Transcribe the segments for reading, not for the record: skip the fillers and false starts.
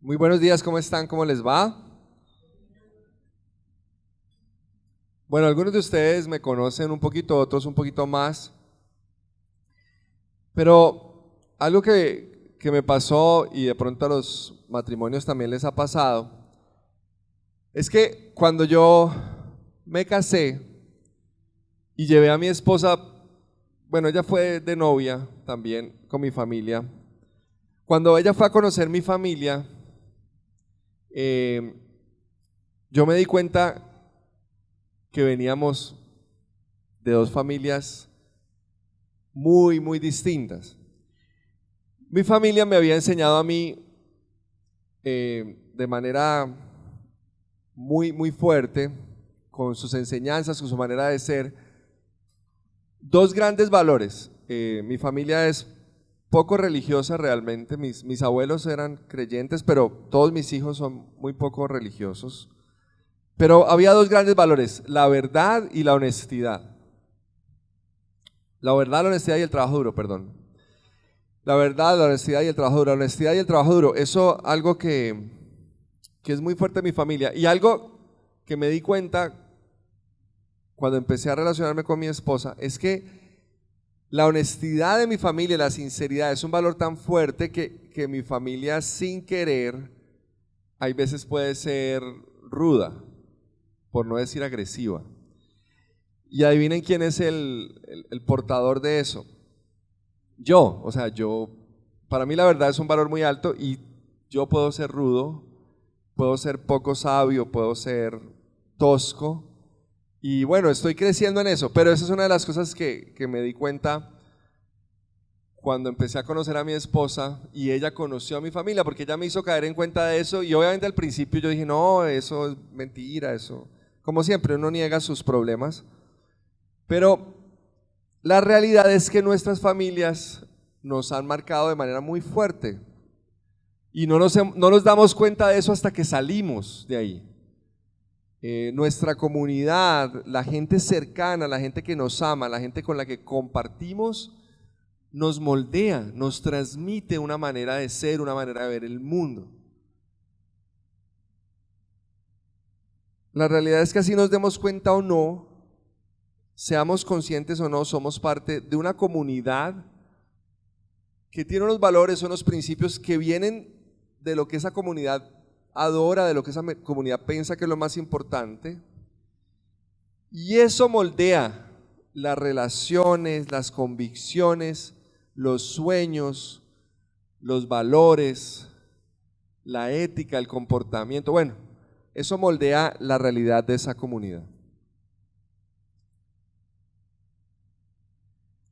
Muy buenos días, ¿cómo están? ¿Cómo les va? Bueno, algunos de ustedes me conocen un poquito, otros un poquito más, pero algo que me pasó y de pronto a los matrimonios también les ha pasado, es que cuando yo me casé y llevé a mi esposa, bueno, ella fue de novia también con mi familia, cuando ella fue a conocer mi familia, eh, yo me di cuenta que veníamos de dos familias muy distintas. Mi familia me había enseñado a mí de manera muy fuerte, con sus enseñanzas, con su manera de ser, dos grandes valores. Mi familia es poco religiosa realmente, mis abuelos eran creyentes, pero todos mis hijos son muy poco religiosos. Pero había dos grandes valores, la verdad y la honestidad. La verdad, la honestidad y el trabajo duro, perdón. La verdad, la honestidad y el trabajo duro. La honestidad y el trabajo duro, eso algo que es muy fuerte en mi familia. Y algo que me di cuenta cuando empecé a relacionarme con mi esposa es que la honestidad de mi familia, la sinceridad, es un valor tan fuerte que mi familia sin querer hay veces puede ser ruda, por no decir agresiva. Y adivinen quién es el portador de eso. Yo, o sea, para mí la verdad es un valor muy alto y yo puedo ser rudo, puedo ser poco sabio, puedo ser tosco y bueno, estoy creciendo en eso, pero esa es una de las cosas que me di cuenta cuando empecé a conocer a mi esposa y ella conoció a mi familia, porque ella me hizo caer en cuenta de eso y obviamente al principio yo dije, no, eso es mentira, eso, como siempre, uno niega sus problemas, pero la realidad es que nuestras familias nos han marcado de manera muy fuerte y no nos damos cuenta de eso hasta que salimos de ahí. Nuestra comunidad, la gente cercana, la gente que nos ama, la gente con la que compartimos, nos moldea, nos transmite una manera de ser, una manera de ver el mundo. La realidad es que así nos demos cuenta o no, seamos conscientes o no, somos parte de una comunidad que tiene unos valores, unos principios que vienen de lo que esa comunidad adora, de lo que esa comunidad piensa que es lo más importante, y eso moldea las relaciones, las convicciones, los sueños, los valores, la ética, el comportamiento, bueno, eso moldea la realidad de esa comunidad.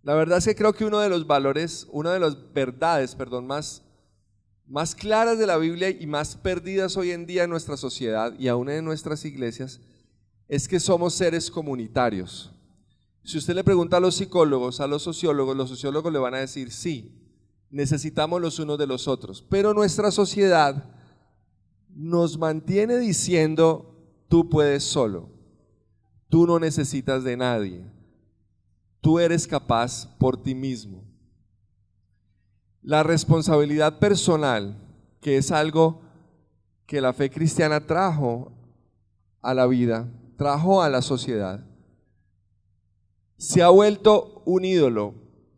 La verdad es que creo que uno de los valores, una de las verdades, perdón, más claras de la Biblia y más perdidas hoy en día en nuestra sociedad y aún en nuestras iglesias, es que somos seres comunitarios. Si usted le pregunta a los psicólogos, a los sociólogos le van a decir, sí, necesitamos los unos de los otros, pero nuestra sociedad nos mantiene diciendo, tú puedes solo, tú no necesitas de nadie, tú eres capaz por ti mismo. La responsabilidad personal, que es algo que la fe cristiana trajo a la vida, trajo a la sociedad, se ha vuelto un ídolo,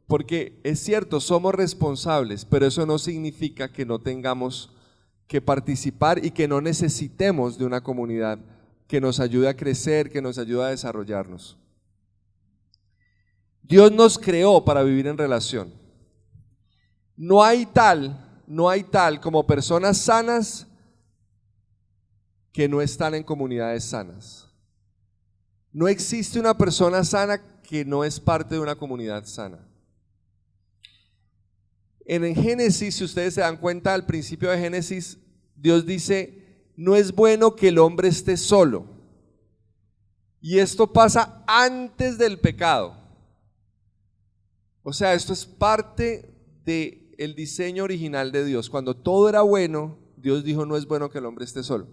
porque es cierto, somos responsables, pero eso no significa que no tengamos que participar y que no necesitemos de una comunidad que nos ayude a crecer, que nos ayude a desarrollarnos. Dios nos creó para vivir en relación. No hay tal como personas sanas que no están en comunidades sanas. No existe una persona sana que no es parte de una comunidad sana. En Génesis, si ustedes se dan cuenta, al principio de Génesis, Dios dice, no es bueno que el hombre esté solo. Y esto pasa antes del pecado. O sea, esto es parte del diseño original de Dios. Cuando todo era bueno, Dios dijo, no es bueno que el hombre esté solo.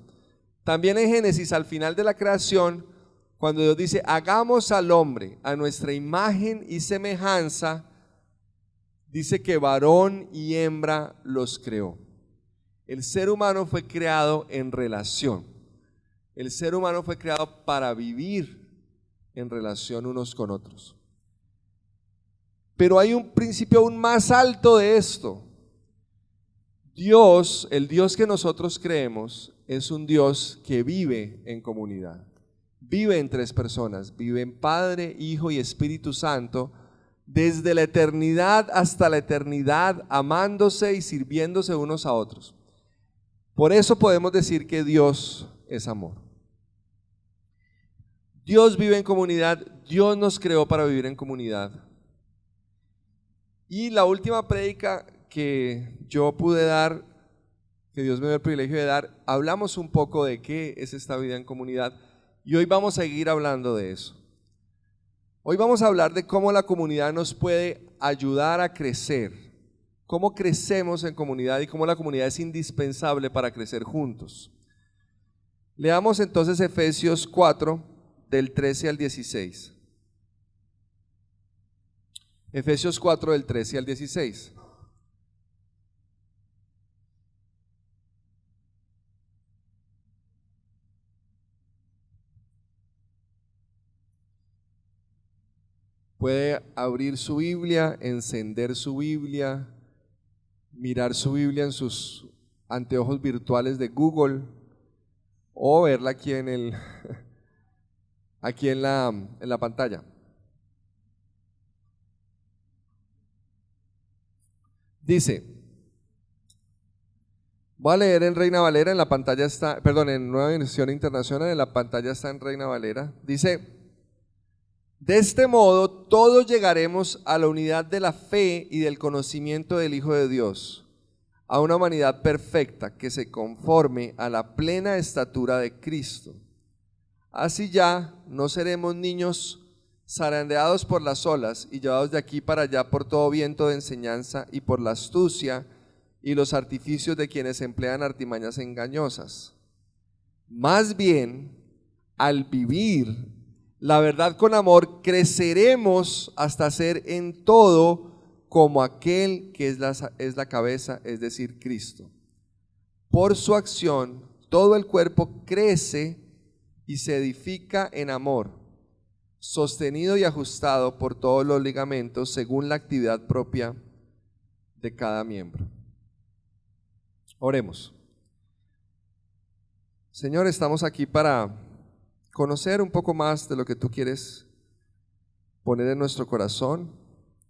También en Génesis, al final de la creación, cuando Dios dice, hagamos al hombre a nuestra imagen y semejanza, dice que varón y hembra los creó. El ser humano fue creado en relación. El ser humano fue creado para vivir en relación unos con otros. Pero hay un principio aún más alto de esto. Dios, el Dios que nosotros creemos, es un Dios que vive en comunidad. Vive en tres personas, vive en Padre, Hijo y Espíritu Santo, desde la eternidad hasta la eternidad, amándose y sirviéndose unos a otros. Por eso podemos decir que Dios es amor. Dios vive en comunidad, Dios nos creó para vivir en comunidad. Y la última prédica que yo pude dar, que Dios me dio el privilegio de dar, hablamos un poco de qué es esta vida en comunidad y hoy vamos a seguir hablando de eso. Hoy vamos a hablar de cómo la comunidad nos puede ayudar a crecer, cómo crecemos en comunidad y cómo la comunidad es indispensable para crecer juntos. Leamos entonces Efesios 4, del 13 al 16. Efesios 4, del 13 al 16. Puede abrir su Biblia, encender su Biblia, mirar su Biblia en sus anteojos virtuales de Google o verla aquí aquí en la pantalla. Dice, voy a leer en Reina Valera, en la pantalla está, perdón, en Nueva Versión Internacional, en la pantalla está en Reina Valera. Dice, de este modo todos llegaremos a la unidad de la fe y del conocimiento del Hijo de Dios, a una humanidad perfecta que se conforme a la plena estatura de Cristo. Así ya no seremos niños zarandeados por las olas y llevados de aquí para allá por todo viento de enseñanza y por la astucia y los artificios de quienes emplean artimañas engañosas. Más bien, al vivir la verdad con amor, creceremos hasta ser en todo como aquel que es la cabeza, es decir, Cristo. Por su acción, todo el cuerpo crece y se edifica en amor, sostenido y ajustado por todos los ligamentos según la actividad propia de cada miembro. Oremos. Señor, estamos aquí para conocer un poco más de lo que tú quieres poner en nuestro corazón.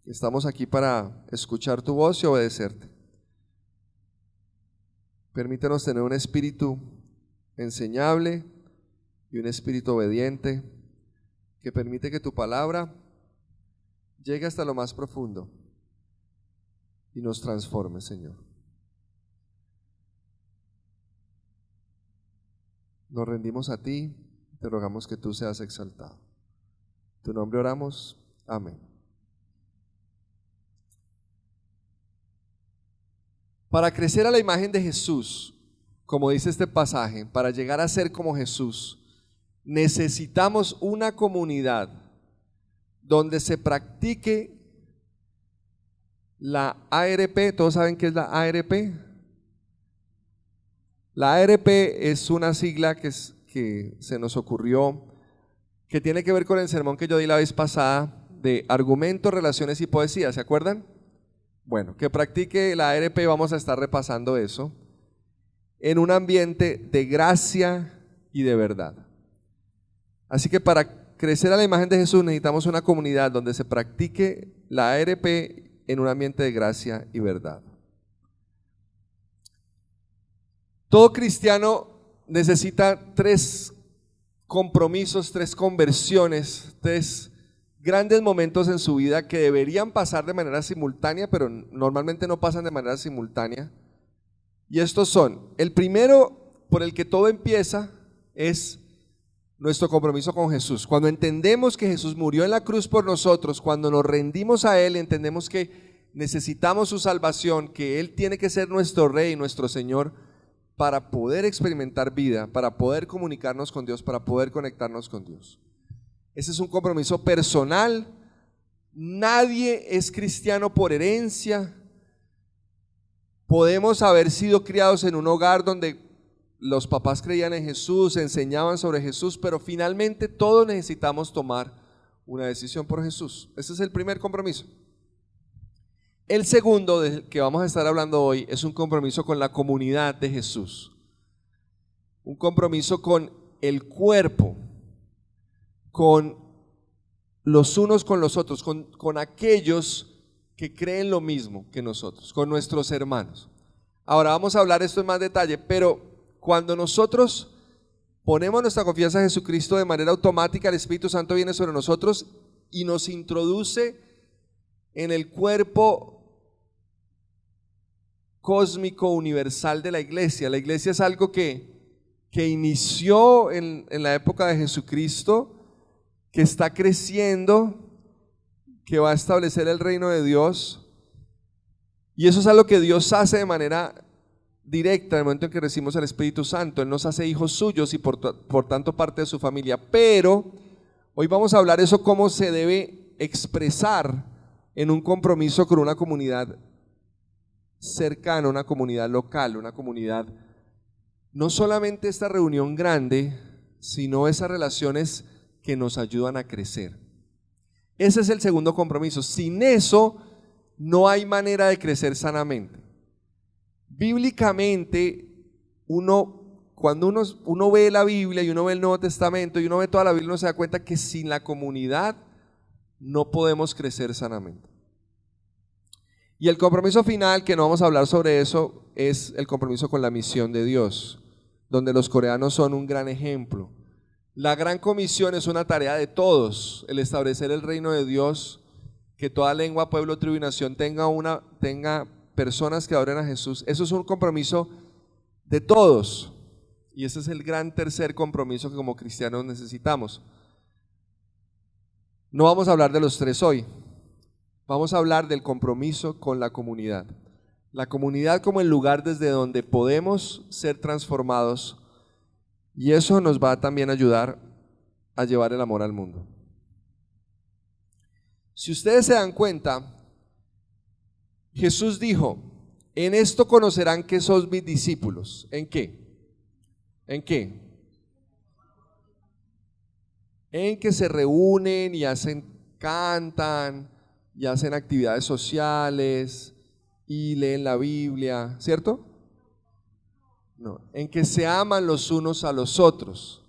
Estamos aquí para escuchar tu voz y obedecerte. Permítanos tener un espíritu enseñable y un espíritu obediente que permite que tu palabra llegue hasta lo más profundo y nos transforme, Señor. Nos rendimos a ti, te rogamos que tú seas exaltado. En tu nombre oramos, amén. Para crecer a la imagen de Jesús, como dice este pasaje, para llegar a ser como Jesús, necesitamos una comunidad donde se practique la ARP. ¿Todos saben qué es la ARP? La ARP es una sigla que se nos ocurrió, que tiene que ver con el sermón que yo di la vez pasada de argumentos, relaciones y poesía, ¿se acuerdan? Bueno, que practique la ARP, vamos a estar repasando eso, en un ambiente de gracia y de verdad. Así que para crecer a la imagen de Jesús necesitamos una comunidad donde se practique la ARP en un ambiente de gracia y verdad. Todo cristiano necesita tres compromisos, tres conversiones, tres grandes momentos en su vida que deberían pasar de manera simultánea, pero normalmente no pasan de manera simultánea. Y estos son, el primero por el que todo empieza es nuestro compromiso con Jesús. Cuando entendemos que Jesús murió en la cruz por nosotros, cuando nos rendimos a Él, entendemos que necesitamos su salvación, que Él tiene que ser nuestro Rey, nuestro Señor, para poder experimentar vida, para poder comunicarnos con Dios, para poder conectarnos con Dios. Ese es un compromiso personal. Nadie es cristiano por herencia, Podemos haber sido criados en un hogar donde los papás creían en Jesús, enseñaban sobre Jesús, pero finalmente todos necesitamos tomar una decisión por Jesús. Ese es el primer compromiso. El segundo del que vamos a estar hablando hoy es un compromiso con la comunidad de Jesús. Un compromiso con el cuerpo, con los unos con los otros, con aquellos que creen lo mismo que nosotros, con nuestros hermanos. Ahora vamos a hablar esto en más detalle, pero cuando nosotros ponemos nuestra confianza en Jesucristo, de manera automática el Espíritu Santo viene sobre nosotros y nos introduce en el cuerpo cósmico universal de la iglesia. La iglesia es algo que inició en la época de Jesucristo, que está creciendo, que va a establecer el reino de Dios, y eso es algo que Dios hace de manera directa en el momento en que recibimos al Espíritu Santo. Él nos hace hijos suyos y por tanto parte de su familia. Pero hoy vamos a hablar eso, cómo se debe expresar en un compromiso con una comunidad cercana, una comunidad local, una comunidad, no solamente esta reunión grande, sino esas relaciones que nos ayudan a crecer. Ese es el segundo compromiso. Sin eso no hay manera de crecer sanamente. Bíblicamente, cuando uno ve la Biblia y uno ve el Nuevo Testamento y uno ve toda la Biblia, uno se da cuenta que sin la comunidad no podemos crecer sanamente. Y el compromiso final, que no vamos a hablar sobre eso, es el compromiso con la misión de Dios, donde los coreanos son un gran ejemplo. La gran comisión es una tarea de todos, el establecer el reino de Dios, que toda lengua, pueblo, tribu y nación tenga personas que adoren a Jesús. Eso es un compromiso de todos, y ese es el gran tercer compromiso que como cristianos necesitamos. No vamos a hablar de los tres hoy, vamos a hablar del compromiso con la comunidad. La comunidad como el lugar desde donde podemos ser transformados, y eso nos va también a ayudar a llevar el amor al mundo. Si ustedes se dan cuenta, Jesús dijo: en esto conocerán que sos mis discípulos. ¿En qué? ¿En qué? En que se reúnen y cantan y hacen actividades sociales y leen la Biblia, ¿cierto? No, en que se aman los unos a los otros,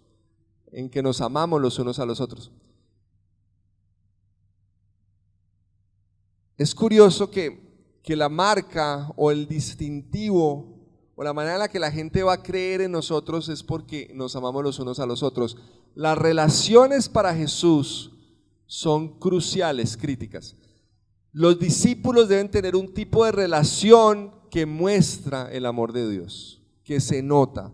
en que nos amamos los unos a los otros. Es curioso que la marca o el distintivo o la manera en la que la gente va a creer en nosotros es porque nos amamos los unos a los otros. Las relaciones para Jesús son cruciales, críticas. Los discípulos deben tener un tipo de relación que muestra el amor de Dios, que se nota.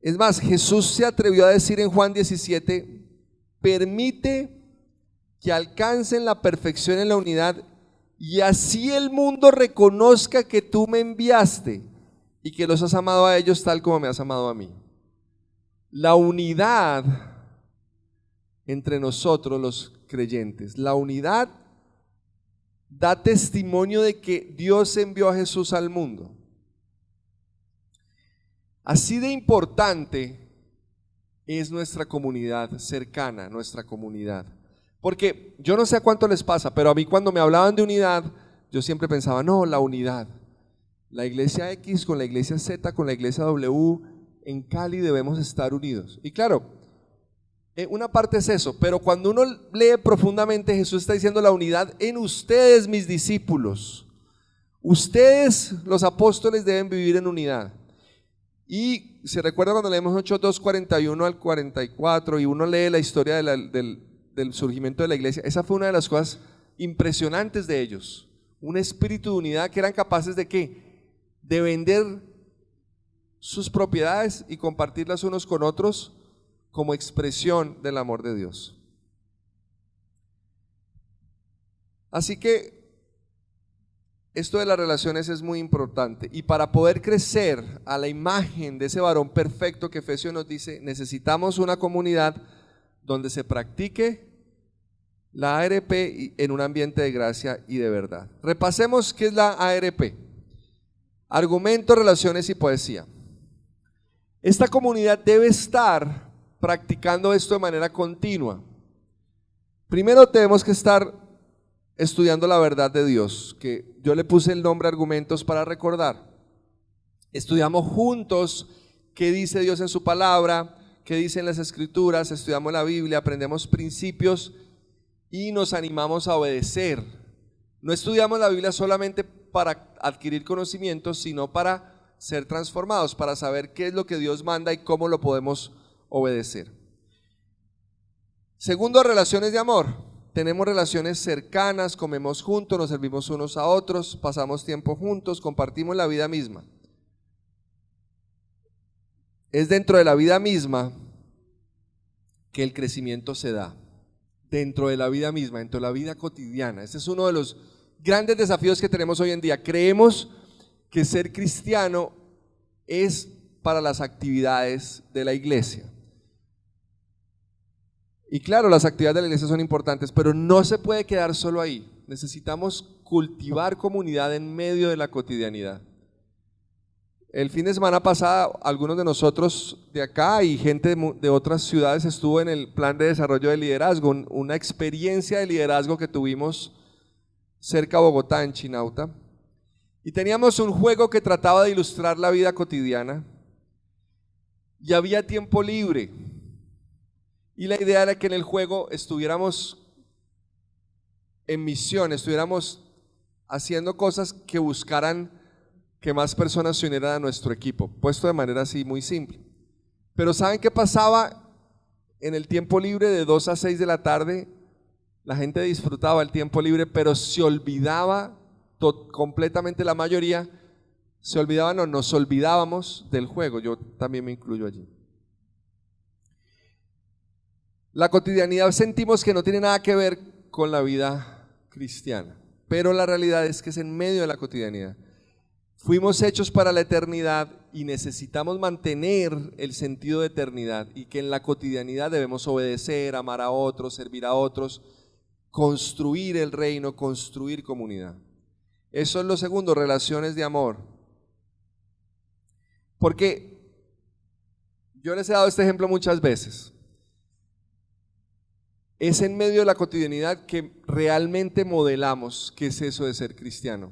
Es más, Jesús se atrevió a decir en Juan 17: permite que alcancen la perfección en la unidad, y así el mundo reconozca que tú me enviaste y que los has amado a ellos tal como me has amado a mí. La unidad entre nosotros los creyentes, la unidad da testimonio de que Dios envió a Jesús al mundo. Así de importante es nuestra comunidad cercana, nuestra comunidad. Porque yo no sé a cuánto les pasa, pero a mí cuando me hablaban de unidad, yo siempre pensaba: no, la unidad, la iglesia X con la iglesia Z, con la iglesia W, en Cali debemos estar unidos. Y claro, una parte es eso, pero cuando uno lee profundamente, Jesús está diciendo: la unidad en ustedes, mis discípulos. Ustedes, los apóstoles, deben vivir en unidad. Y se recuerda cuando leemos Hechos 2, 41 al 44, y uno lee la historia del surgimiento de la iglesia. Esa fue una de las cosas impresionantes de ellos, un espíritu de unidad, que eran capaces de ¿qué? De vender sus propiedades y compartirlas unos con otros como expresión del amor de Dios. Así que esto de las relaciones es muy importante, y para poder crecer a la imagen de ese varón perfecto que Efesios nos dice, necesitamos una comunidad donde se practique la ARP en un ambiente de gracia y de verdad. Repasemos qué es la ARP. Argumentos, relaciones y poesía. Esta comunidad debe estar practicando esto de manera continua. Primero tenemos que estar estudiando la verdad de Dios, que yo le puse el nombre argumentos para recordar. Estudiamos juntos qué dice Dios en su palabra, qué dicen las escrituras, estudiamos la Biblia, aprendemos principios y nos animamos a obedecer. No estudiamos la Biblia solamente para adquirir conocimientos, sino para ser transformados, para saber qué es lo que Dios manda y cómo lo podemos obedecer. Segundo, relaciones de amor. Tenemos relaciones cercanas, comemos juntos, nos servimos unos a otros, pasamos tiempo juntos, compartimos la vida misma. Es dentro de la vida misma que el crecimiento se da. Dentro de la vida misma, dentro de la vida cotidiana. Este es uno de los grandes desafíos que tenemos hoy en día. Creemos que ser cristiano es para las actividades de la iglesia. Y claro, las actividades de la iglesia son importantes, pero no se puede quedar solo ahí. Necesitamos cultivar comunidad en medio de la cotidianidad. El fin de semana pasado, algunos de nosotros de acá y gente de otras ciudades estuvo en el plan de desarrollo de liderazgo, una experiencia de liderazgo que tuvimos cerca de Bogotá, en Chinauta. Y teníamos un juego que trataba de ilustrar la vida cotidiana y había tiempo libre. Y la idea era que en el juego estuviéramos en misión, estuviéramos haciendo cosas que buscaran que más personas se unieran a nuestro equipo, puesto de manera así muy simple. Pero ¿saben qué pasaba en el tiempo libre de 2 a 6 de la tarde? La gente disfrutaba el tiempo libre, pero se olvidaba completamente, la mayoría se olvidaban o nos olvidábamos del juego. Yo también me incluyo allí. La cotidianidad sentimos que no tiene nada que ver con la vida cristiana, pero la realidad es que es en medio de la cotidianidad. Fuimos hechos para la eternidad y necesitamos mantener el sentido de eternidad, y que en la cotidianidad debemos obedecer, amar a otros, servir a otros, construir el reino, construir comunidad. Eso es lo segundo, relaciones de amor. Porque yo les he dado este ejemplo muchas veces. Es en medio de la cotidianidad que realmente modelamos qué es eso de ser cristiano.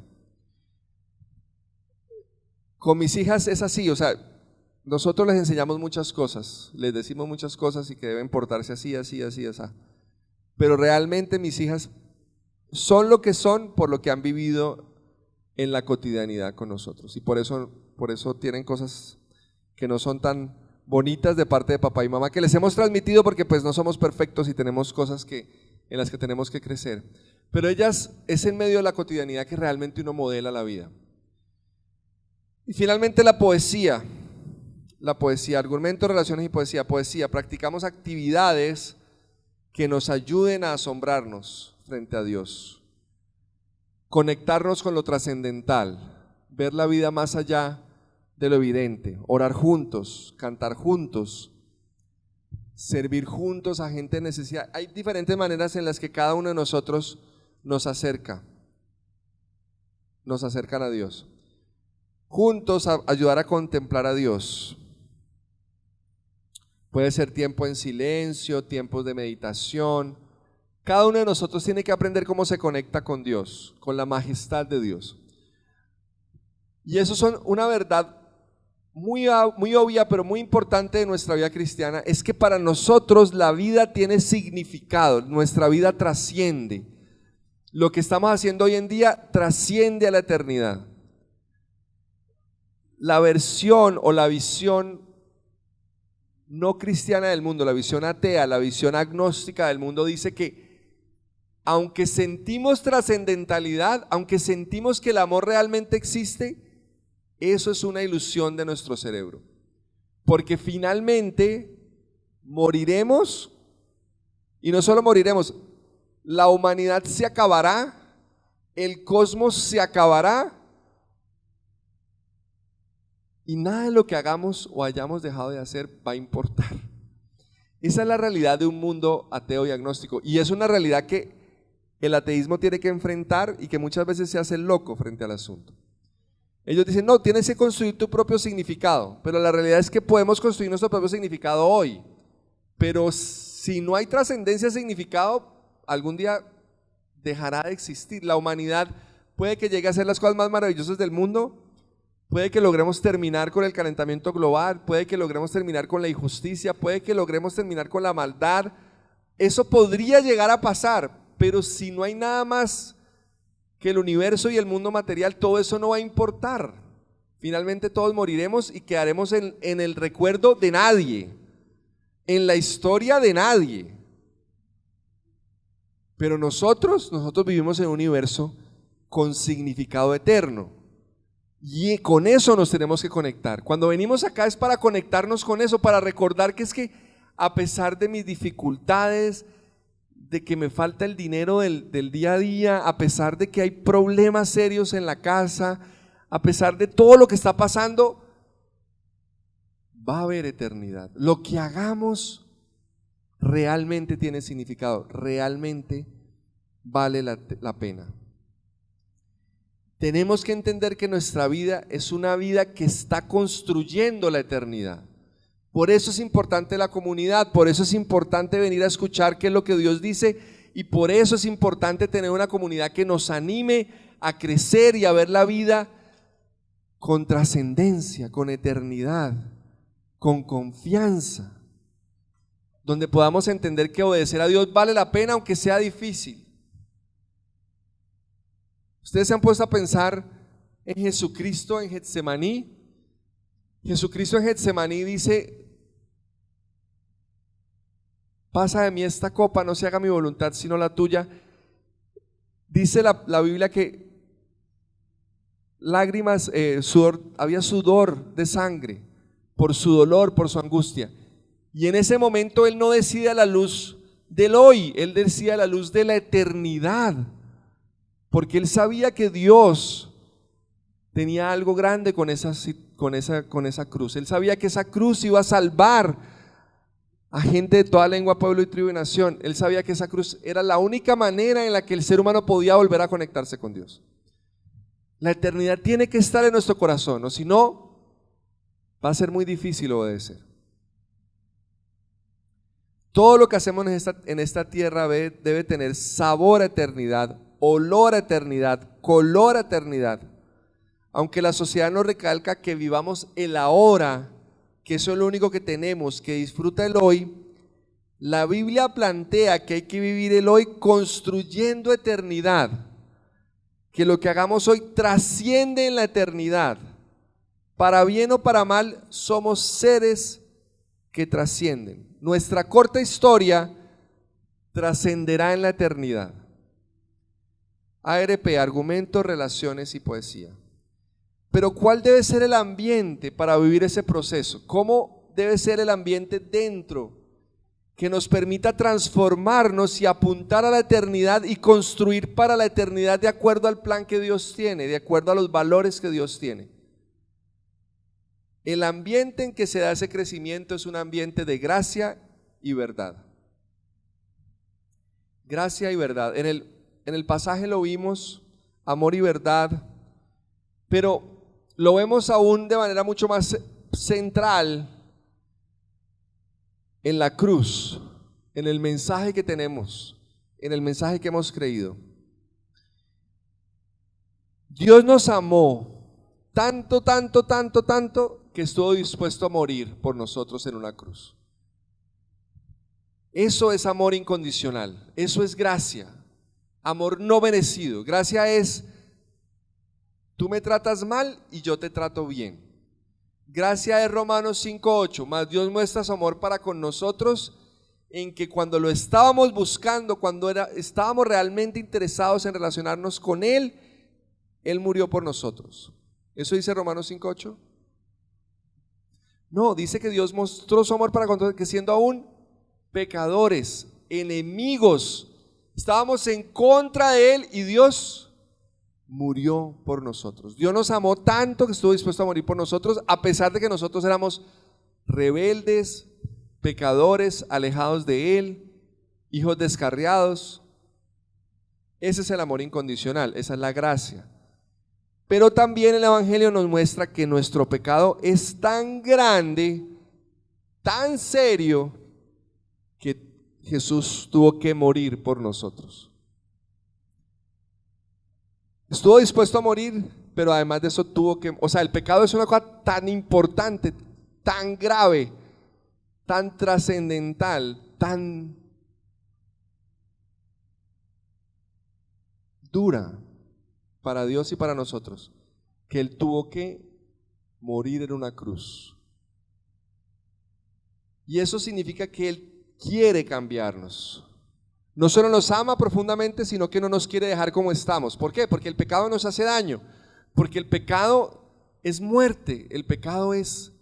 Con mis hijas es así, o sea, nosotros les enseñamos muchas cosas, les decimos muchas cosas y que deben portarse así, así, así, así. Pero realmente mis hijas son lo que son por lo que han vivido en la cotidianidad con nosotros. Y por eso tienen cosas que no son tan bonitas de parte de papá y mamá, que les hemos transmitido porque pues no somos perfectos y tenemos cosas en las que tenemos que crecer. Pero ellas, es en medio de la cotidianidad que realmente uno modela la vida. Y finalmente la poesía, argumentos, relaciones y poesía. Poesía, practicamos actividades que nos ayuden a asombrarnos frente a Dios, conectarnos con lo trascendental, ver la vida más allá de lo evidente, orar juntos, cantar juntos, servir juntos a gente en necesidad. Hay diferentes maneras en las que cada uno de nosotros nos acercan a Dios. Juntos ayudar a contemplar a Dios. Puede ser tiempo en silencio, tiempos de meditación. Cada uno de nosotros tiene que aprender cómo se conecta con Dios, con la majestad de Dios. Y eso son una verdad muy obvia, pero muy importante de nuestra vida cristiana, es que para nosotros la vida tiene significado, nuestra vida trasciende. Lo que estamos haciendo hoy en día trasciende a la eternidad. La versión o la visión no cristiana del mundo, la visión atea, la visión agnóstica del mundo dice que aunque sentimos trascendentalidad, aunque sentimos que el amor realmente existe, eso es una ilusión de nuestro cerebro, porque finalmente moriremos, y no solo moriremos, la humanidad se acabará, el cosmos se acabará, y nada de lo que hagamos o hayamos dejado de hacer va a importar. Esa es la realidad de un mundo ateo y agnóstico, y es una realidad que el ateísmo tiene que enfrentar y que muchas veces se hace loco frente al asunto. Ellos dicen, no, tienes que construir tu propio significado, pero la realidad es que podemos construir nuestro propio significado hoy, pero si no hay trascendencia de significado, algún día dejará de existir. La humanidad puede que llegue a ser las cosas más maravillosas del mundo, puede que logremos terminar con el calentamiento global, puede que logremos terminar con la injusticia, puede que logremos terminar con la maldad. Eso podría llegar a pasar, pero si no hay nada más que el universo y el mundo material, todo eso no va a importar. Finalmente todos moriremos y quedaremos en el recuerdo de nadie, en la historia de nadie. Pero nosotros vivimos en un universo con significado eterno. Y con eso nos tenemos que conectar. Cuando venimos acá es para conectarnos con eso, para recordar que es que a pesar de mis dificultades, de que me falta el dinero del día a día, a pesar de que hay problemas serios en la casa, a pesar de todo lo que está pasando, va a haber eternidad. Lo que hagamos realmente tiene significado, realmente vale la pena. Tenemos que entender que nuestra vida es una vida que está construyendo la eternidad. Por eso es importante la comunidad, por eso es importante venir a escuchar qué es lo que Dios dice, y por eso es importante tener una comunidad que nos anime a crecer y a ver la vida con trascendencia, con eternidad, con confianza, donde podamos entender que obedecer a Dios vale la pena aunque sea difícil. Ustedes se han puesto a pensar en Jesucristo en Getsemaní. Jesucristo en Getsemaní dice: pasa de mí esta copa, no se haga mi voluntad sino la tuya. Dice la Biblia que lágrimas, sudor, había sudor de sangre por su dolor, por su angustia. Y en ese momento él no decide a la luz del hoy, él decide a la luz de la eternidad, porque él sabía que Dios tenía algo grande con esa cruz. Él sabía que esa cruz iba a salvar a gente de toda lengua, pueblo y tribu y nación. Él sabía que esa cruz era la única manera en la que el ser humano podía volver a conectarse con Dios. La eternidad tiene que estar en nuestro corazón, o si no, va a ser muy difícil obedecer. Todo lo que hacemos en esta tierra debe tener sabor a eternidad, olor a eternidad, color a eternidad. Aunque la sociedad nos recalca que vivamos el ahora, que eso es lo único que tenemos, que disfruta el hoy, la Biblia plantea que hay que vivir el hoy construyendo eternidad, que lo que hagamos hoy trasciende en la eternidad. Para bien o para mal, somos seres que trascienden. Nuestra corta historia trascenderá en la eternidad. ARP, argumentos, relaciones y poesía. Pero ¿cuál debe ser el ambiente para vivir ese proceso? ¿Cómo debe ser el ambiente dentro que nos permita transformarnos y apuntar a la eternidad y construir para la eternidad de acuerdo al plan que Dios tiene, de acuerdo a los valores que Dios tiene? El ambiente en que se da ese crecimiento es un ambiente de gracia y verdad. Gracia y verdad. En el pasaje lo vimos, amor y verdad, pero lo vemos aún de manera mucho más central en la cruz, en el mensaje que tenemos, en el mensaje que hemos creído. Dios nos amó tanto, tanto, tanto, tanto, que estuvo dispuesto a morir por nosotros en una cruz. Eso es amor incondicional, eso es gracia, amor no merecido. Gracia es: tú me tratas mal y yo te trato bien. Gracia es Romanos 5:8, mas Dios muestra su amor para con nosotros en que cuando lo estábamos buscando, cuando estábamos realmente interesados en relacionarnos con Él, Él murió por nosotros. ¿Eso dice Romanos 5:8? No, dice que Dios mostró su amor para con nosotros, que siendo aún pecadores, enemigos, estábamos en contra de Él y Dios murió por nosotros. Dios nos amó tanto que estuvo dispuesto a morir por nosotros, a pesar de que nosotros éramos rebeldes, pecadores, alejados de Él, hijos descarriados. Ese es el amor incondicional, esa es la gracia. Pero también el Evangelio nos muestra que nuestro pecado es tan grande, tan serio, que Jesús tuvo que morir por nosotros. Estuvo dispuesto a morir, pero además de eso el pecado es una cosa tan importante, tan grave, tan trascendental, tan dura para Dios y para nosotros, que Él tuvo que morir en una cruz. Y eso significa que Él quiere cambiarnos. No solo nos ama profundamente, sino que no nos quiere dejar como estamos. ¿Por qué? Porque el pecado nos hace daño, porque el pecado es muerte, el pecado es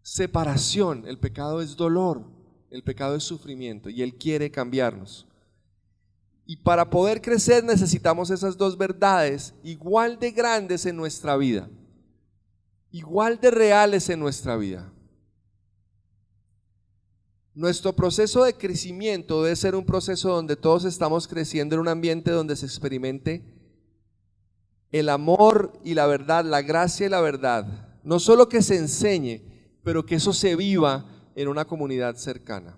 separación, el pecado es dolor, el pecado es sufrimiento, y Él quiere cambiarnos. Y para poder crecer necesitamos esas dos verdades igual de grandes en nuestra vida, igual de reales en nuestra vida. Nuestro proceso de crecimiento debe ser un proceso donde todos estamos creciendo en un ambiente donde se experimente el amor y la verdad, la gracia y la verdad. No solo que se enseñe, pero que eso se viva en una comunidad cercana.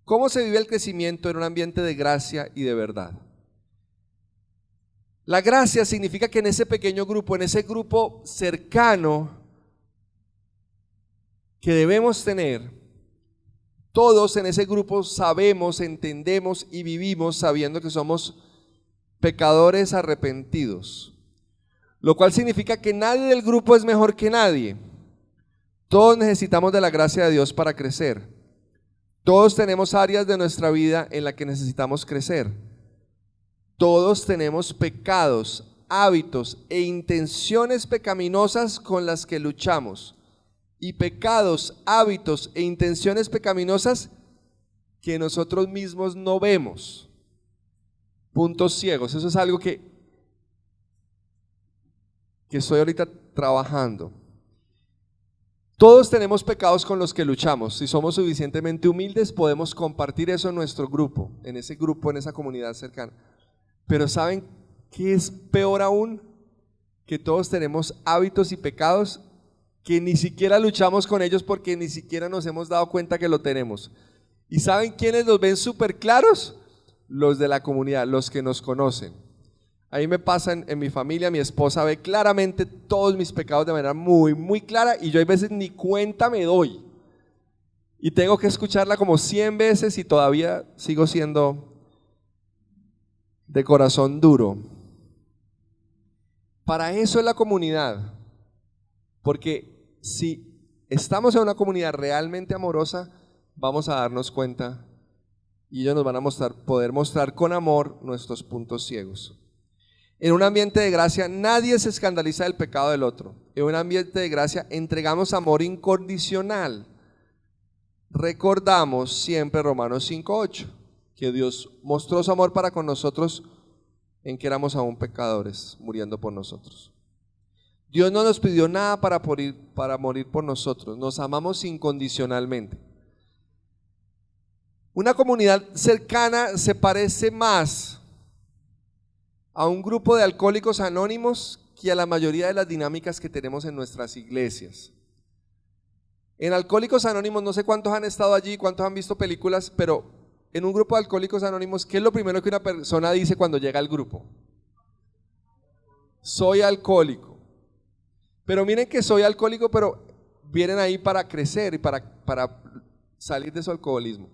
¿Cómo se vive el crecimiento en un ambiente de gracia y de verdad? La gracia significa que en ese pequeño grupo, en ese grupo cercano que debemos tener, todos en ese grupo sabemos, entendemos y vivimos sabiendo que somos pecadores arrepentidos, lo cual significa que nadie del grupo es mejor que nadie. Todos necesitamos de la gracia de Dios para crecer. Todos tenemos áreas de nuestra vida en las que necesitamos crecer. Todos tenemos pecados, hábitos e intenciones pecaminosas con las que luchamos. Y pecados, hábitos e intenciones pecaminosas que nosotros mismos no vemos. Puntos ciegos. Eso es algo que estoy ahorita trabajando. Todos tenemos pecados con los que luchamos. Si somos suficientemente humildes, podemos compartir eso en nuestro grupo, en esa comunidad cercana. Pero ¿saben qué es peor aún? Que todos tenemos hábitos y pecados que ni siquiera luchamos con ellos porque ni siquiera nos hemos dado cuenta que lo tenemos. ¿Y saben quiénes los ven súper claros? Los de la comunidad, los que nos conocen. A mí me pasa en mi familia, mi esposa ve claramente todos mis pecados de manera muy, muy clara, y yo a veces ni cuenta me doy. Y tengo que escucharla como 100 veces y todavía sigo siendo de corazón duro. Para eso es la comunidad, porque si estamos en una comunidad realmente amorosa, vamos a darnos cuenta y ellos nos van a poder mostrar con amor nuestros puntos ciegos. En un ambiente de gracia nadie se escandaliza del pecado del otro. En un ambiente de gracia entregamos amor incondicional. Recordamos siempre Romanos 5:8, que Dios mostró su amor para con nosotros en que éramos aún pecadores, muriendo por nosotros. Dios no nos pidió nada para morir por nosotros, nos amamos incondicionalmente. Una comunidad cercana se parece más a un grupo de alcohólicos anónimos que a la mayoría de las dinámicas que tenemos en nuestras iglesias. En Alcohólicos Anónimos, no sé cuántos han estado allí, cuántos han visto películas, pero en un grupo de Alcohólicos Anónimos, ¿qué es lo primero que una persona dice cuando llega al grupo? Soy alcohólico. Pero miren que soy alcohólico, pero vienen ahí para crecer y para salir de su alcoholismo.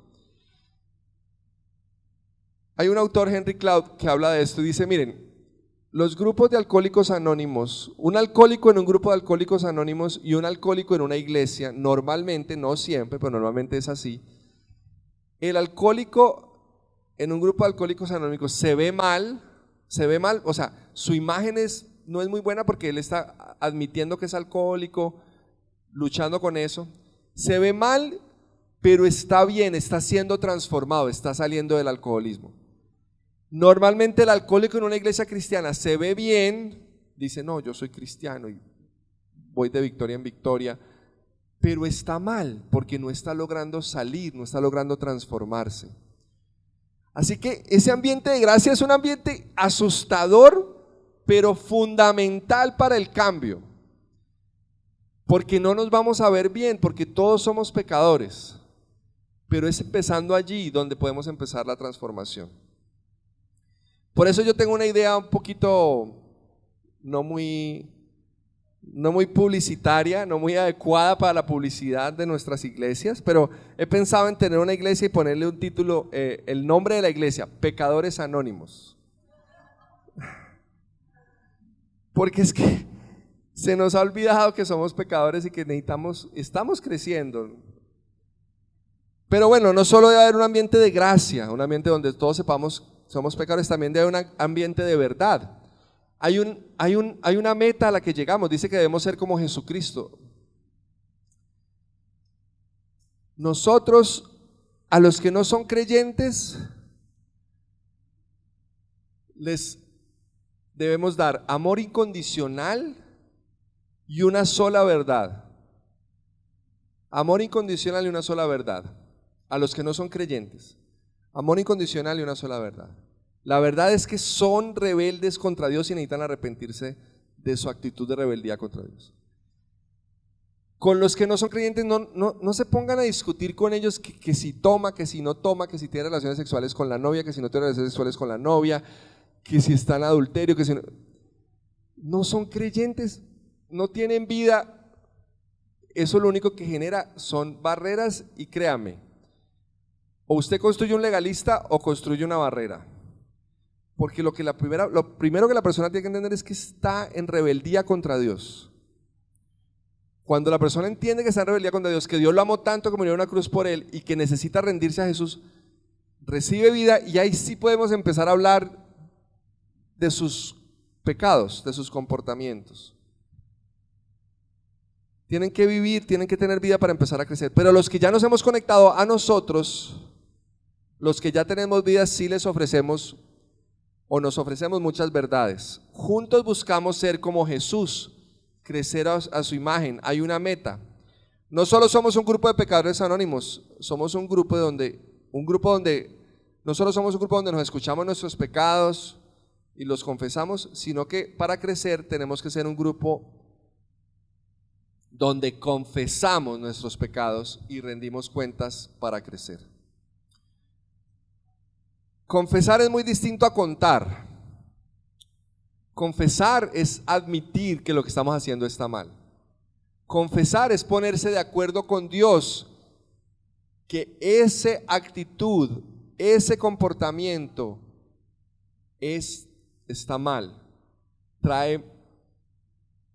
Hay un autor, Henry Cloud, que habla de esto y dice, miren, los grupos de alcohólicos anónimos, un alcohólico en un grupo de alcohólicos anónimos y un alcohólico en una iglesia, normalmente, no siempre, pero normalmente es así, el alcohólico en un grupo de alcohólicos anónimos se ve mal, o sea, su imagen no es muy buena porque él está admitiendo que es alcohólico, luchando con eso, se ve mal, pero está bien, está siendo transformado, está saliendo del alcoholismo. Normalmente el alcohólico en una iglesia cristiana se ve bien, dice no, yo soy cristiano y voy de victoria en victoria, pero está mal porque no está logrando salir, no está logrando transformarse. Así que ese ambiente de gracia es un ambiente asustador pero fundamental para el cambio, porque no nos vamos a ver bien, porque todos somos pecadores, pero es empezando allí donde podemos empezar la transformación. Por eso yo tengo una idea un poquito no muy publicitaria, no muy adecuada para la publicidad de nuestras iglesias, pero he pensado en tener una iglesia y ponerle un título, el nombre de la iglesia, Pecadores Anónimos. Porque es que se nos ha olvidado que somos pecadores y que estamos creciendo. Pero bueno, no solo debe haber un ambiente de gracia, un ambiente donde todos sepamos somos pecadores, también debe haber un ambiente de verdad. Hay una meta a la que llegamos, dice que debemos ser como Jesucristo. Nosotros, a los que no son creyentes, les debemos dar amor incondicional y una sola verdad. Amor incondicional y una sola verdad. A los que no son creyentes, amor incondicional y una sola verdad. La verdad es que son rebeldes contra Dios y necesitan arrepentirse de su actitud de rebeldía contra Dios. Con los que no son creyentes, no se pongan a discutir con ellos que si toma, que si no toma, que si tiene relaciones sexuales con la novia, que si no tiene relaciones sexuales con la novia, que si está en adulterio, que si no son creyentes, no tienen vida. Eso lo único que genera son barreras, y créame, o usted construye un legalista o construye una barrera, porque lo primero que la persona tiene que entender es que está en rebeldía contra Dios. Cuando la persona entiende que está en rebeldía contra Dios, que Dios lo amó tanto que murió en una cruz por él y que necesita rendirse a Jesús, recibe vida, y ahí sí podemos empezar a hablar de sus pecados, de sus comportamientos. Tienen que vivir, tienen que tener vida para empezar a crecer. Pero los que ya nos hemos conectado a nosotros, los que ya tenemos vida, sí les ofrecemos o nos ofrecemos muchas verdades. Juntos buscamos ser como Jesús, crecer a su imagen. Hay una meta. No solo somos un grupo de pecadores anónimos, somos un grupo donde no solo somos un grupo donde nos escuchamos nuestros pecados y los confesamos, sino que para crecer tenemos que ser un grupo donde confesamos nuestros pecados y rendimos cuentas para crecer. Confesar es muy distinto a contar. Confesar es admitir que lo que estamos haciendo está mal. Confesar es ponerse de acuerdo con Dios que esa actitud, ese comportamiento está mal.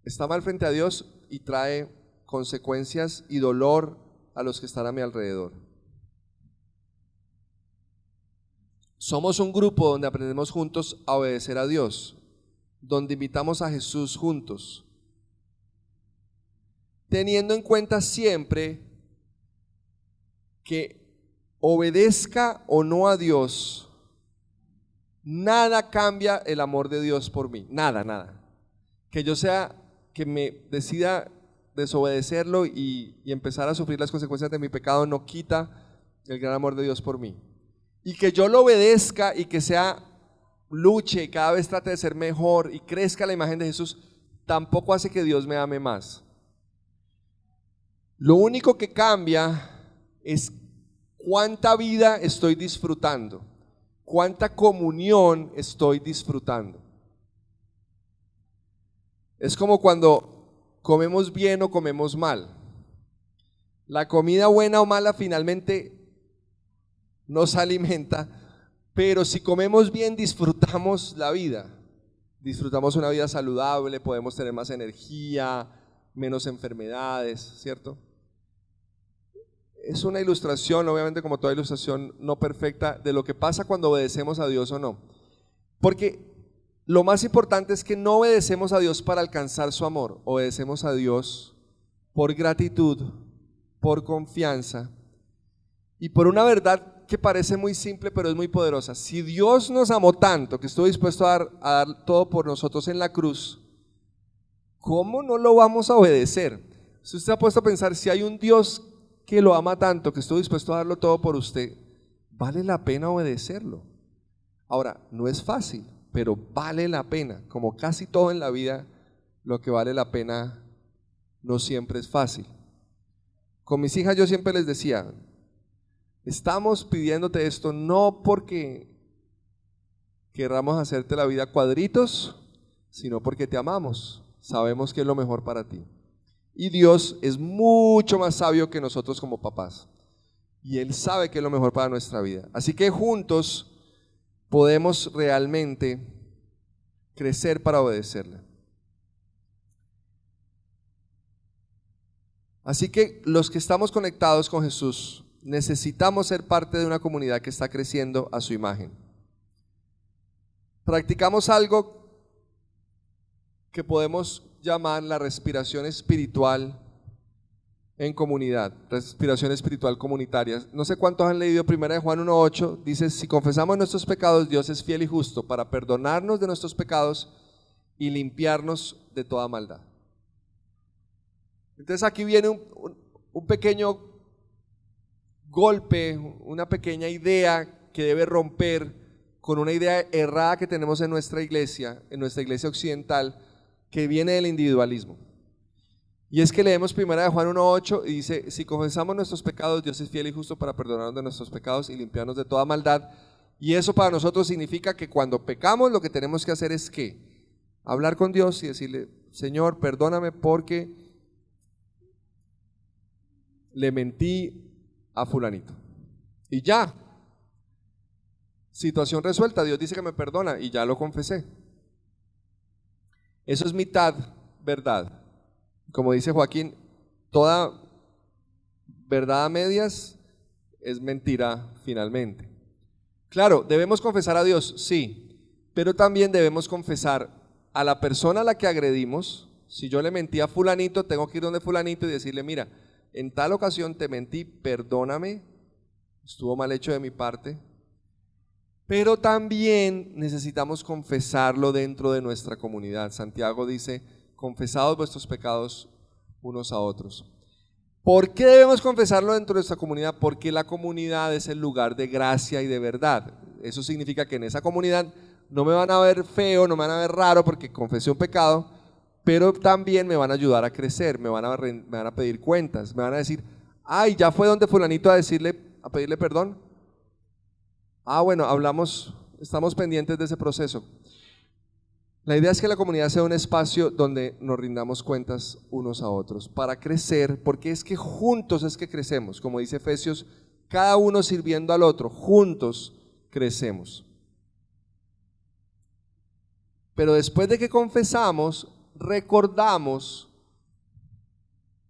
Está mal frente a Dios y trae consecuencias y dolor a los que están a mi alrededor. Somos un grupo donde aprendemos juntos a obedecer a Dios, donde invitamos a Jesús juntos, teniendo en cuenta siempre que obedezca o no a Dios, nada cambia el amor de Dios por mí, nada. Que me decida desobedecerlo y empezar a sufrir las consecuencias de mi pecado no quita el gran amor de Dios por mí. Y que yo lo obedezca y que luche y cada vez trate de ser mejor y crezca la imagen de Jesús, tampoco hace que Dios me ame más. Lo único que cambia es cuánta vida estoy disfrutando, cuánta comunión estoy disfrutando. Es como cuando comemos bien o comemos mal. La comida buena o mala finalmente nos alimenta, pero si comemos bien disfrutamos la vida, disfrutamos una vida saludable, podemos tener más energía, menos enfermedades, ¿cierto? Es una ilustración, obviamente como toda ilustración no perfecta, de lo que pasa cuando obedecemos a Dios o no. Porque lo más importante es que no obedecemos a Dios para alcanzar su amor, obedecemos a Dios por gratitud, por confianza y por una verdad que parece muy simple pero es muy poderosa. Si Dios nos amó tanto que estuvo dispuesto a dar todo por nosotros en la cruz, ¿cómo no lo vamos a obedecer? Si usted ha puesto a pensar, si hay un Dios que lo ama tanto, que estuvo dispuesto a darlo todo por usted, vale la pena obedecerlo. Ahora, no es fácil, pero vale la pena. Como casi todo en la vida, lo que vale la pena no siempre es fácil. Con mis hijas yo siempre les decía, estamos pidiéndote esto no porque querramos hacerte la vida cuadritos, sino porque te amamos, sabemos que es lo mejor para ti. Y Dios es mucho más sabio que nosotros como papás, y Él sabe que es lo mejor para nuestra vida. Así que juntos podemos realmente crecer para obedecerle. Así que los que estamos conectados con Jesús necesitamos ser parte de una comunidad que está creciendo a su imagen. Practicamos algo que podemos llamar la respiración espiritual en comunidad, respiración espiritual comunitaria. No sé cuántos han leído 1 Juan 1:8, dice, si confesamos nuestros pecados, Dios es fiel y justo para perdonarnos de nuestros pecados y limpiarnos de toda maldad. Entonces aquí viene un pequeño golpe, una pequeña idea que debe romper con una idea errada que tenemos en nuestra iglesia occidental, que viene del individualismo. Y es que leemos 1 Juan 1:8 y dice, si confesamos nuestros pecados, Dios es fiel y justo para perdonarnos de nuestros pecados y limpiarnos de toda maldad. Y eso para nosotros significa que cuando pecamos lo que tenemos que hacer es ¿qué? Hablar con Dios y decirle, Señor, perdóname porque le mentí a fulanito. Y ya, situación resuelta, Dios dice que me perdona y ya lo confesé. Eso es mitad verdad. Como dice Joaquín, toda verdad a medias es mentira finalmente. Claro, debemos confesar a Dios, sí, pero también debemos confesar a la persona a la que agredimos. Si yo le mentí a fulanito, tengo que ir donde fulanito y decirle, mira, en tal ocasión te mentí, perdóname, estuvo mal hecho de mi parte. Pero también necesitamos confesarlo dentro de nuestra comunidad. Santiago dice, confesaos vuestros pecados unos a otros. ¿Por qué debemos confesarlo dentro de nuestra comunidad? Porque la comunidad es el lugar de gracia y de verdad. Eso significa que en esa comunidad no me van a ver feo, no me van a ver raro porque confesé un pecado, pero también me van a ayudar a crecer, me van a pedir cuentas, me van a decir, ay, ya fue donde fulanito a pedirle perdón. Ah, bueno, estamos pendientes de ese proceso. La idea es que la comunidad sea un espacio donde nos rindamos cuentas unos a otros para crecer, porque es que juntos es que crecemos, como dice Efesios, cada uno sirviendo al otro, juntos crecemos. Pero después de que confesamos, recordamos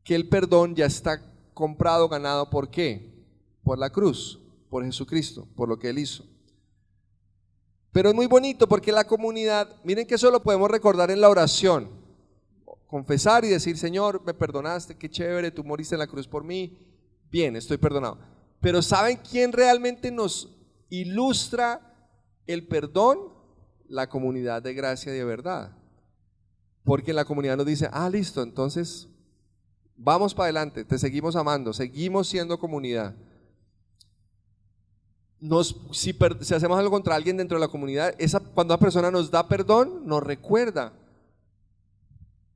que el perdón ya está comprado, ganado, ¿por qué? Por la cruz, por Jesucristo, por lo que Él hizo. Pero es muy bonito porque la comunidad, miren que eso lo podemos recordar en la oración, confesar y decir, Señor, me perdonaste, qué chévere, tú moriste en la cruz por mí, bien, estoy perdonado. Pero ¿saben quién realmente nos ilustra el perdón? La comunidad de gracia y de verdad. Porque la comunidad nos dice, listo, entonces vamos para adelante, te seguimos amando, seguimos siendo comunidad. Si hacemos algo contra alguien dentro de la comunidad, cuando una persona nos da perdón, nos recuerda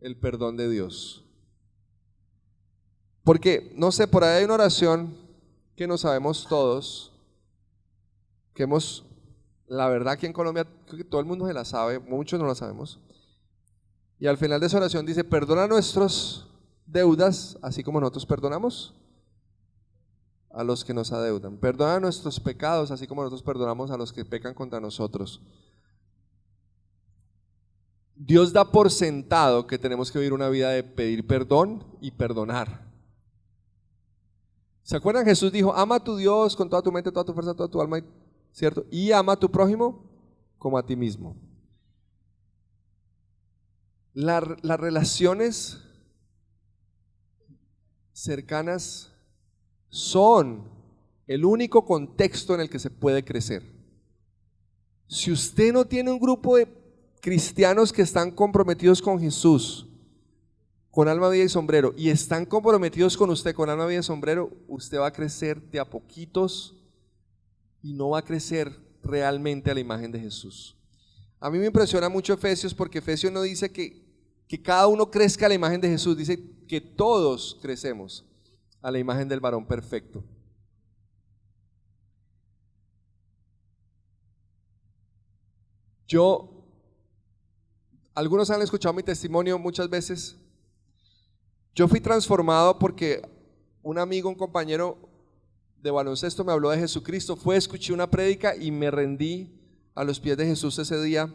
el perdón de Dios. Porque, no sé, por ahí hay una oración que no sabemos todos, la verdad aquí en Colombia, creo que todo el mundo se la sabe, muchos no la sabemos. Y al final de esa oración dice, perdona nuestras deudas, así como nosotros perdonamos a los que nos adeudan. Perdona nuestros pecados, así como nosotros perdonamos a los que pecan contra nosotros. Dios da por sentado que tenemos que vivir una vida de pedir perdón y perdonar. ¿Se acuerdan? Jesús dijo, ama a tu Dios con toda tu mente, toda tu fuerza, toda tu alma, ¿cierto? Y ama a tu prójimo como a ti mismo. Las relaciones cercanas son el único contexto en el que se puede crecer. Si usted no tiene un grupo de cristianos que están comprometidos con Jesús, con alma, vida y sombrero, y están comprometidos con usted con alma, vida y sombrero, usted va a crecer de a poquitos y no va a crecer realmente a la imagen de Jesús. A mí me impresiona mucho Efesios porque Efesios no dice que cada uno crezca a la imagen de Jesús, dice que todos crecemos a la imagen del varón perfecto. Algunos han escuchado mi testimonio muchas veces. Yo fui transformado porque un amigo, un compañero de baloncesto me habló de Jesucristo. Escuché una prédica y me rendí a los pies de Jesús ese día.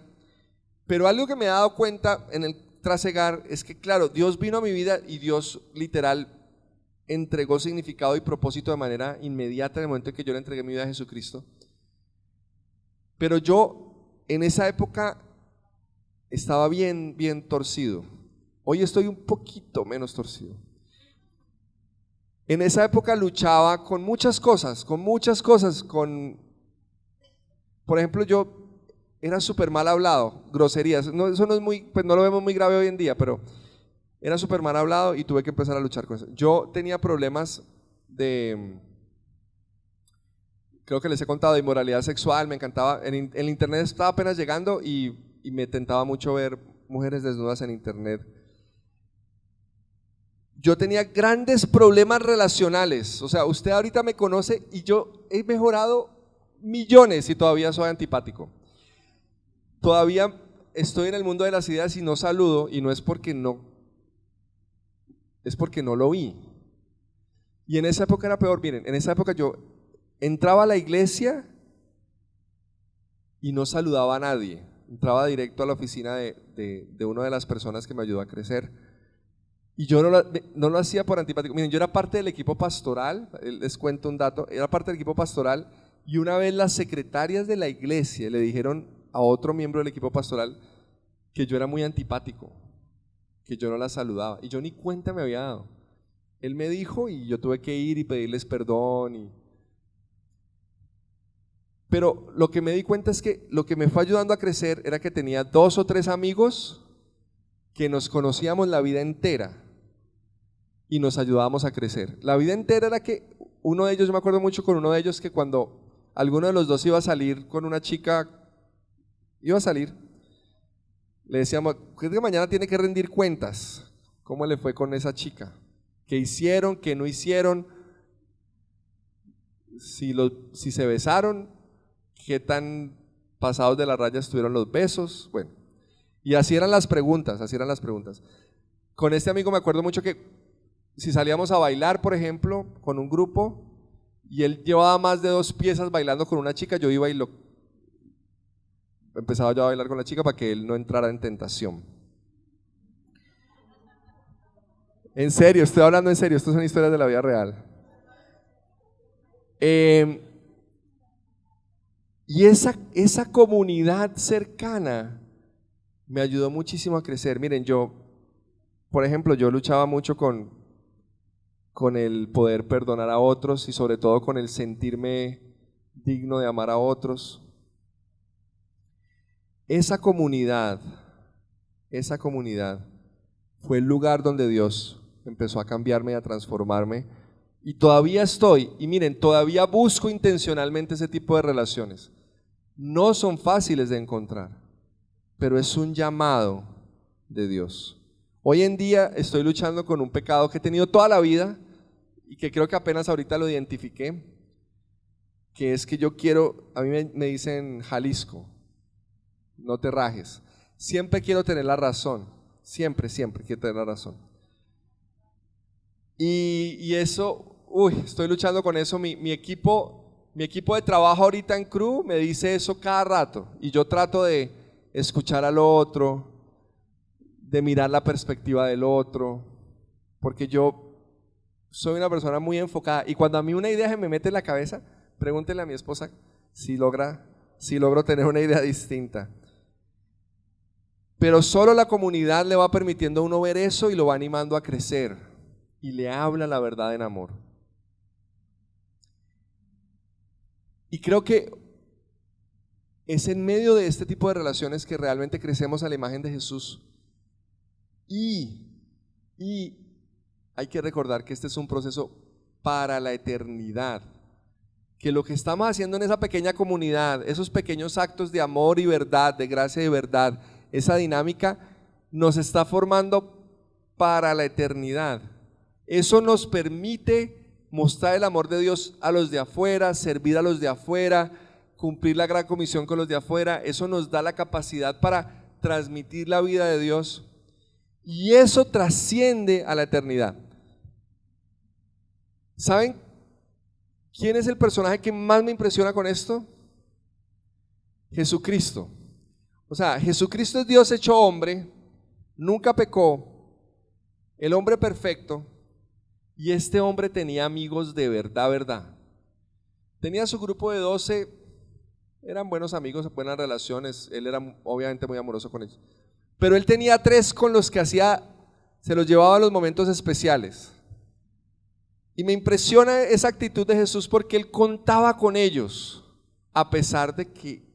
Pero algo que me he dado cuenta en el trasegar es que, claro, Dios vino a mi vida y Dios literal entregó significado y propósito de manera inmediata en el momento en que yo le entregué mi vida a Jesucristo. Pero yo en esa época estaba bien torcido. Hoy estoy un poquito menos torcido. En esa época luchaba con muchas cosas, por ejemplo, yo era súper mal hablado, groserías, no, eso no es muy, pues no lo vemos muy grave hoy en día, pero era súper mal hablado y tuve que empezar a luchar con eso. Yo tenía problemas creo que les he contado, de inmoralidad sexual. Me encantaba, el internet estaba apenas llegando y me tentaba mucho ver mujeres desnudas en internet. Yo tenía grandes problemas relacionales, o sea, usted ahorita me conoce y yo he mejorado millones y todavía soy antipático. Todavía estoy en el mundo de las ideas y no saludo, y no es porque no, es porque no lo vi. Y en esa época era peor. Miren, en esa época yo entraba a la iglesia y no saludaba a nadie. Entraba directo a la oficina de una de las personas que me ayudó a crecer. Y yo no lo hacía por antipático. Miren, yo era parte del equipo pastoral, les cuento un dato, era parte del equipo pastoral, y una vez las secretarias de la iglesia le dijeron a otro miembro del equipo pastoral que yo era muy antipático, que yo no la saludaba, y yo ni cuenta me había dado. Él me dijo y yo tuve que ir y pedirles perdón. Pero lo que me di cuenta es que lo que me fue ayudando a crecer era que tenía 2 o 3 amigos que nos conocíamos la vida entera y nos ayudábamos a crecer. La vida entera era que uno de ellos, yo me acuerdo mucho con uno de ellos, que cuando alguno de los dos iba a salir con una chica, le decíamos que mañana tiene que rendir cuentas, cómo le fue con esa chica, qué hicieron, qué no hicieron, si se besaron, qué tan pasados de la raya estuvieron los besos, bueno, y así eran las preguntas. Con este amigo me acuerdo mucho que si salíamos a bailar, por ejemplo, con un grupo, y él llevaba más de 2 piezas bailando con una chica, yo iba y empezaba yo a bailar con la chica para que él no entrara en tentación. En serio, estoy hablando en serio, esto son historias de la vida real. Y esa comunidad cercana me ayudó muchísimo a crecer. Miren, por ejemplo, yo luchaba mucho con el poder perdonar a otros y sobre todo con el sentirme digno de amar a otros. Esa comunidad fue el lugar donde Dios empezó a cambiarme y a transformarme, y todavía estoy, y miren, todavía busco intencionalmente ese tipo de relaciones. No son fáciles de encontrar, pero es un llamado de Dios. Hoy en día estoy luchando con un pecado que he tenido toda la vida y que creo que apenas ahorita lo identifiqué, que es que a mí me dicen Jalisco, no te rajes. Siempre quiero tener la razón, siempre quiero tener la razón. Y eso, estoy luchando con eso. Mi equipo de trabajo ahorita en Crew me dice eso cada rato, y yo trato de escuchar al otro, de mirar la perspectiva del otro, porque yo soy una persona muy enfocada, y cuando a mí una idea se me mete en la cabeza, pregúntenle a mi esposa si logro tener una idea distinta. Pero solo la comunidad le va permitiendo a uno ver eso y lo va animando a crecer, y le habla la verdad en amor. Y creo que es en medio de este tipo de relaciones que realmente crecemos a la imagen de Jesús. Y hay que recordar que este es un proceso para la eternidad. que lo que estamos haciendo en esa pequeña comunidad, esos pequeños actos de amor y verdad, de gracia y verdad, esa dinámica nos está formando para la eternidad. Eso nos permite mostrar el amor de Dios a los de afuera, servir a los de afuera, cumplir la gran comisión con los de afuera. Eso nos da la capacidad para transmitir la vida de Dios y eso trasciende a la eternidad. ¿Saben quién es el personaje que más me impresiona con esto? Jesucristo. O sea, Jesucristo es Dios hecho hombre, nunca pecó, el hombre perfecto, y este hombre tenía amigos de verdad, verdad. Tenía su grupo de 12, eran buenos amigos, buenas relaciones, él era obviamente muy amoroso con ellos. Pero él tenía 3 con los que se los llevaba a los momentos especiales. Y me impresiona esa actitud de Jesús porque él contaba con ellos, a pesar de que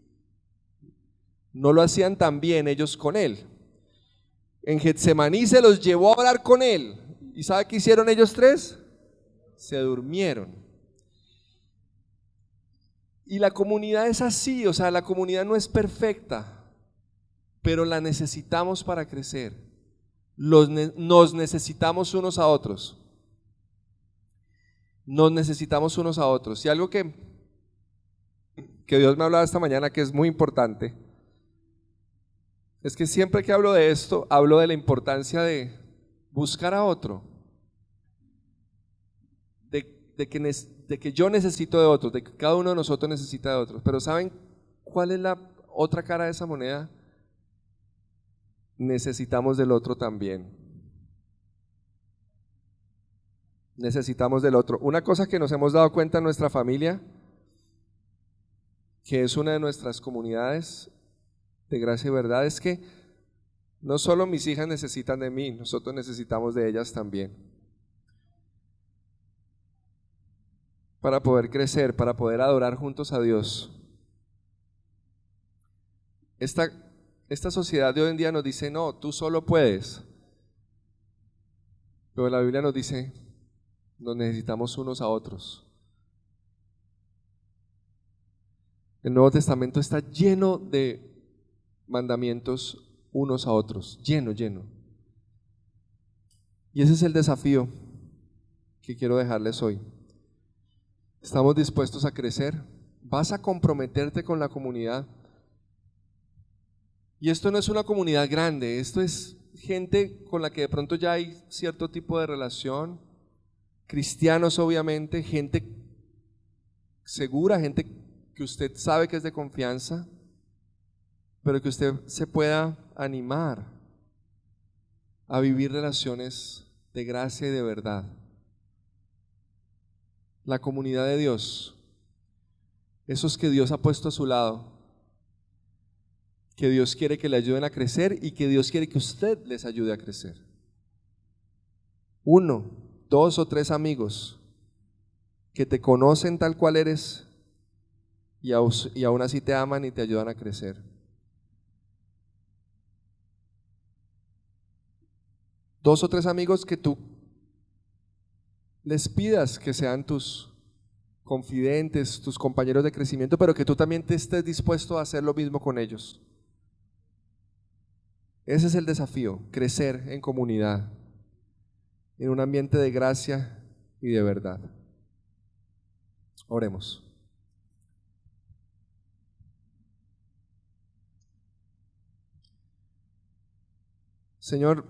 no lo hacían tan bien ellos con él. En Getsemaní se los llevó a orar con él. ¿Y sabe qué hicieron ellos 3? Se durmieron. Y la comunidad es así, o sea, la comunidad no es perfecta, pero la necesitamos para crecer. Nos necesitamos unos a otros. Nos necesitamos unos a otros. Y algo que Dios me hablaba esta mañana que es muy importante, es que siempre que hablo de esto, hablo de la importancia de buscar a otro, de que yo necesito de otros, de que cada uno de nosotros necesita de otros. Pero ¿saben cuál es la otra cara de esa moneda? Necesitamos del otro también. Necesitamos del otro. Una cosa que nos hemos dado cuenta en nuestra familia, que es una de nuestras comunidades de gracia y verdad, es que no solo mis hijas necesitan de mí, nosotros necesitamos de ellas también. Para poder crecer, para poder adorar juntos a Dios. Esta sociedad de hoy en día nos dice, no, tú solo puedes. Pero la Biblia nos dice, nos necesitamos unos a otros. El Nuevo Testamento está lleno de mandamientos unos a otros, lleno. Y ese es el desafío que quiero dejarles hoy. ¿Estamos dispuestos a crecer? ¿Vas a comprometerte con la comunidad? Y esto no es una comunidad grande, esto es gente con la que de pronto ya hay cierto tipo de relación, cristianos obviamente, gente segura, gente que usted sabe que es de confianza, pero que usted se pueda animar a vivir relaciones de gracia y de verdad. La comunidad de Dios, esos que Dios ha puesto a su lado, que Dios quiere que le ayuden a crecer y que Dios quiere que usted les ayude a crecer. 1, 2 o 3 amigos que te conocen tal cual eres y aún así te aman y te ayudan a crecer. 2 o 3 amigos que tú les pidas que sean tus confidentes, tus compañeros de crecimiento, pero que tú también te estés dispuesto a hacer lo mismo con ellos. Ese es el desafío, crecer en comunidad, en un ambiente de gracia y de verdad. Oremos. Señor,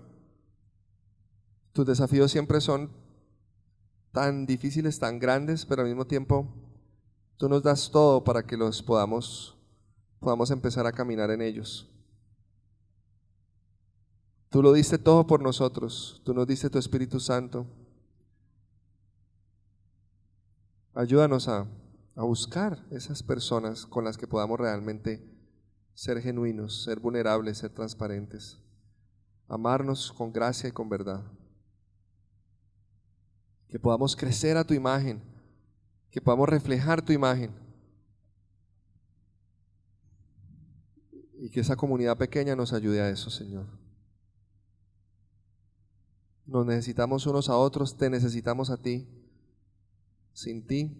tus desafíos siempre son tan difíciles, tan grandes, pero al mismo tiempo tú nos das todo para que los podamos empezar a caminar en ellos. Tú lo diste todo por nosotros, tú nos diste tu Espíritu Santo. Ayúdanos a buscar esas personas con las que podamos realmente ser genuinos, ser vulnerables, ser transparentes, amarnos con gracia y con verdad. Que podamos crecer a tu imagen, que podamos reflejar tu imagen y que esa comunidad pequeña nos ayude a eso, Señor. Nos necesitamos unos a otros, te necesitamos a ti. Sin ti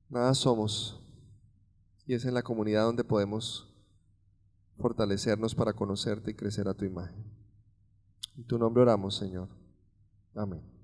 nada somos, y es en la comunidad donde podemos fortalecernos para conocerte y crecer a tu imagen. En tu nombre oramos, Señor. Amén.